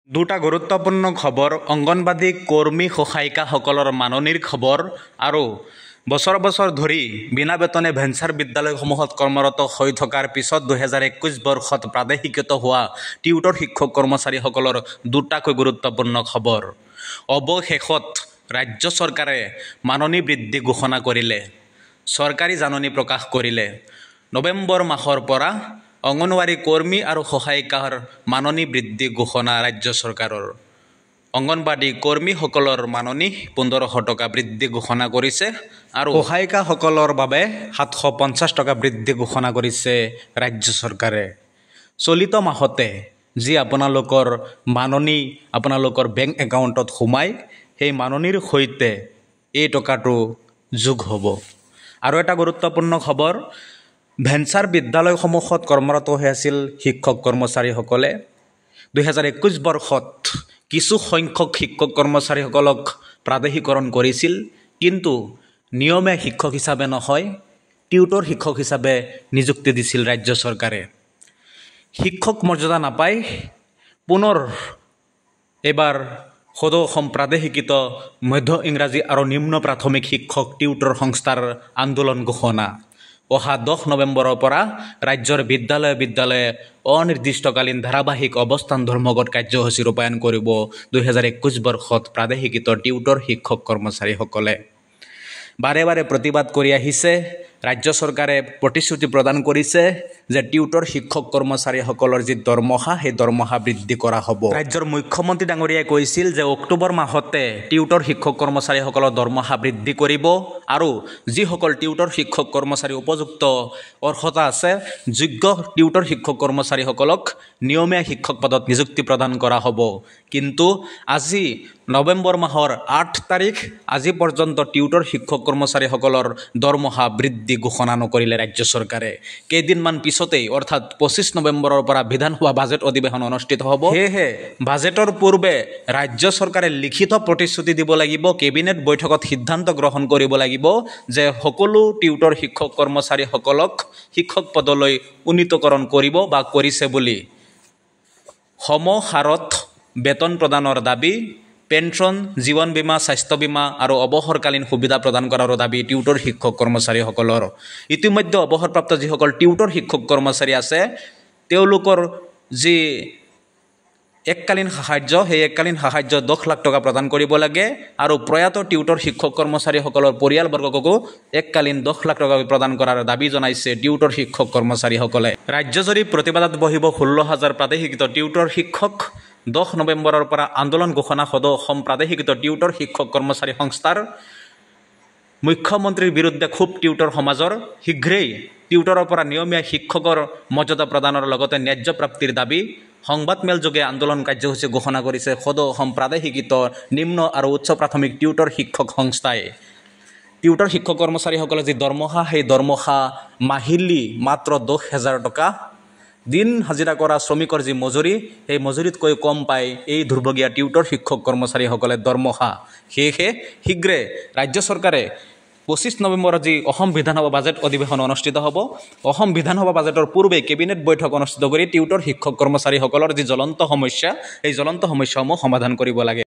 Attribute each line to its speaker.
Speaker 1: দুটা গুৰুত্বপূৰ্ণ খবৰ অংগনবাদী কৰ্মী সহায়িকাসকলৰ মাননিৰ খবৰ আৰু বছৰ বছৰ ধৰি বিনা বেতনে ভেঞ্চাৰ বিদ্যালয়সমূহত কৰ্মৰত হৈ থকাৰ পিছত 2021 বৰ্ষত প্ৰাদেশিকত হোৱা টিউটৰ শিক্ষক কৰ্মচাৰীসকলৰ দুটাকৈ গুৰুত্বপূৰ্ণ খবৰ। অৱশেষত ৰাজ্য চৰকাৰে মাননি বৃদ্ধি ঘোষণা কৰিলে। চৰকাৰী জাননী প্ৰকাশ কৰিলে। নৱেম্বৰ মাহৰ পৰা অংগনৱাড়ী কৰ্মী আৰু সহায়িকাৰ মাননি বৃদ্ধি ঘোষণা ৰাজ্য চৰকাৰৰ। অংগনবাড়ী কৰ্মীসকলৰ মাননি 1500 টকা বৃদ্ধি ঘোষণা কৰিছে আৰু সহায়িকাসকলৰ বাবে 750 টকা বৃদ্ধি ঘোষণা কৰিছে ৰাজ্য চৰকাৰে। চলিত মাহতে যি আপোনালোকৰ মাননি আপোনালোকৰ বেংক একাউণ্টত সোমায় সেই মাননিৰ সৈতে এই টকাটো যোগ হ'ব। আৰু এটা গুৰুত্বপূৰ্ণ খবৰ ভেঞ্চাৰ বিদ্যালয়সমূহত কৰ্মৰত হৈ আছিল শিক্ষক কৰ্মচাৰীসকলে 2021 বৰ্ষত কিছু সংখ্যক শিক্ষক কৰ্মচাৰীসকলক প্ৰাদেশিকৰণ কৰিছিল, কিন্তু নিয়মীয়া শিক্ষক হিচাপে নহয় টিউটৰ শিক্ষক হিচাপে নিযুক্তি দিছিল ৰাজ্য চৰকাৰে। শিক্ষক মৰ্যাদা নাপায় পুনৰ এবাৰ সদৌ অসম প্ৰাদেশিকৃত মধ্য ইংৰাজী আৰু নিম্ন প্ৰাথমিক শিক্ষক টিউটৰ সংস্থাৰ আন্দোলন ঘোষণা। অহা 10 নৱেম্বৰৰ পৰা ৰাজ্যৰ বিদ্যালয়ে অনিৰ্দিষ্টকালীন ধাৰাবাহিক অৱস্থান ধৰ্মঘট কাৰ্যসূচী ৰূপায়ণ কৰিব 2021 বৰ্ষত প্ৰাদেশিকৃত টিউটৰ শিক্ষক কৰ্মচাৰীসকলে। বাৰে বাৰে প্ৰতিবাদ কৰি আহিছে। ৰাজ্য চৰকাৰে প্ৰতিশ্ৰুতি প্ৰদান কৰিছে যে টিউটৰ শিক্ষক কৰ্মচাৰীসকলৰ যি দৰমহা সেই দৰমহা বৃদ্ধি কৰা হ'ব। ৰাজ্যৰ মুখ্যমন্ত্ৰী ডাঙৰীয়াই কৈছিল যে অক্টোবৰ মাহতে টিউটৰ শিক্ষক কৰ্মচাৰীসকলৰ দৰমহা বৃদ্ধি কৰিব আৰু যিসকল টিউটৰ শিক্ষক কৰ্মচাৰী উপযুক্ত অৰ্হতা আছে যোগ্য টিউটৰ শিক্ষক কৰ্মচাৰীসকলক নিয়মীয়া শিক্ষক পদত নিযুক্তি প্ৰদান কৰা হ'ব। কিন্তু আজি নৱেম্বৰ মাহৰ 8 তাৰিখ আজি পৰ্যন্ত টিউটৰ শিক্ষক কৰ্মচাৰীসকলৰ দৰমহা বৃদ্ধি ঘোষণা নকৰিলে ৰাজ্য চৰকাৰে। কেইদিনমান পিছতেই অৰ্থাৎ 25 নৱেম্বৰৰ পৰা বিধানসভা বাজেট অধিৱেশন অনুষ্ঠিত হ'ব। সেয়েহে বাজেটৰ পূৰ্বে ৰাজ্য চৰকাৰে লিখিত প্ৰতিশ্ৰুতি দিব লাগিব, কেবিনেট বৈঠকত সিদ্ধান্ত গ্ৰহণ কৰিব লাগিব যে সকলো টিউটৰ শিক্ষক কৰ্মচাৰীসকলক শিক্ষক পদলৈ উন্নীতকৰণ কৰিব বা কৰিছে বুলি। সম হাৰত বেতন প্ৰদানৰ দাবী, পেঞ্চন, জীৱন বীমা, স্বাস্থ্য বীমা আৰু অৱসৰকালীন সুবিধা প্ৰদান কৰাৰ দাবী টিউটৰ শিক্ষক কৰ্মচাৰীসকলৰ। ইতিমধ্যে অৱসৰপ্ৰাপ্ত যিসকল টিউটৰ শিক্ষক কৰ্মচাৰী আছে তেওঁলোকৰ যি এককালীন সাহায্য সেই এককালীন সাহায্য 10 লাখ টকা প্ৰদান কৰিব লাগে আৰু প্ৰয়াত টিউটৰ শিক্ষক কৰ্মচাৰীসকলৰ পৰিয়ালবৰ্গকো এককালীন 10 লাখ টকা প্ৰদান কৰাৰ দাবী জনাইছে টিউটৰ শিক্ষক কৰ্মচাৰীসকলে। ৰাজ্যজুৰি প্ৰতিবাদত বহিব 16,000 প্ৰাদেশিকৃত টিউটৰ শিক্ষক। 10 নৱেম্বৰৰ পৰা আন্দোলন ঘোষণা সদৌ অসম প্ৰাদেশিকৃত টিউটৰ শিক্ষক কৰ্মচাৰী সংস্থাৰ। মুখ্যমন্ত্ৰীৰ বিৰুদ্ধে ক্ষোভ টিউটৰ সমাজৰ। শীঘ্ৰেই টিউটৰৰ পৰা নিয়মীয়া শিক্ষকৰ মৰ্যাদা প্ৰদানৰ লগতে ন্যায্য প্ৰাপ্তিৰ দাবী। সংবাদমেল যোগে আন্দোলন কাৰ্যসূচী ঘোষণা কৰিছে সদৌ অসম প্ৰাদেশিকৃত নিম্ন আৰু উচ্চ প্ৰাথমিক টিউটৰ শিক্ষক সংস্থাই। টিউটৰ শিক্ষক কৰ্মচাৰীসকলৰ যি দৰমহা সেই দৰমহা মাহিলী মাত্ৰ 10,000 টকা। দিন হাজিৰা কৰা শ্ৰমিকৰ যি মজুৰি সেই মজুৰিতকৈ কম পায় এই দুৰ্ভগীয়া টিউটৰ শিক্ষক কৰ্মচাৰীসকলে দৰমহা। সেয়েহে শীঘ্ৰে ৰাজ্য চৰকাৰে 25 নৱেম্বৰত যি অসম বিধানসভা বাজেট অধিৱেশন অনুষ্ঠিত হ'ব, অসম বিধানসভা বাজেটৰ পূৰ্বে কেবিনেট বৈঠক অনুষ্ঠিত কৰি টিউটৰ শিক্ষক কৰ্মচাৰীসকলৰ যি জ্বলন্ত সমস্যা সেই জ্বলন্ত সমস্যাসমূহ সমাধান কৰিব লাগে।